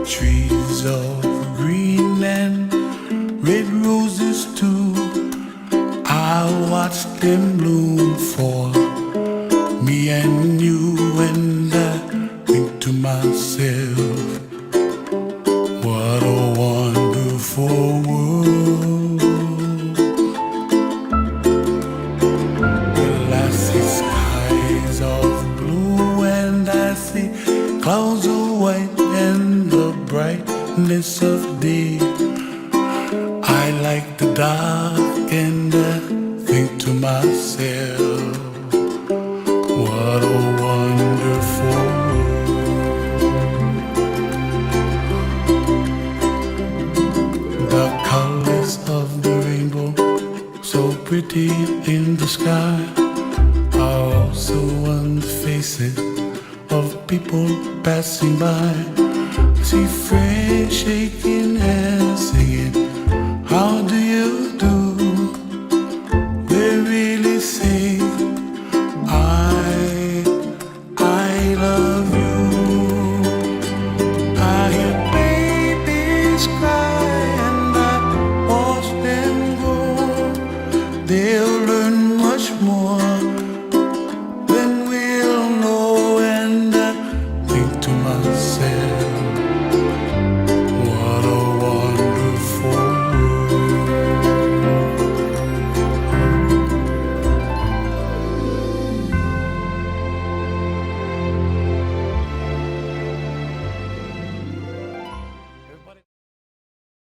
trees of green and red roses too. I watch them bloom for me and you, and I think to myself, what a wonderful world. Well, I see skies of blue and I see clouds of white and the brightness of day. I like the dark and I think to myself, what a wonderful world. The colors of the rainbow, so pretty in the sky, are also on the faces of people passing by. I see friends shaking hands, singing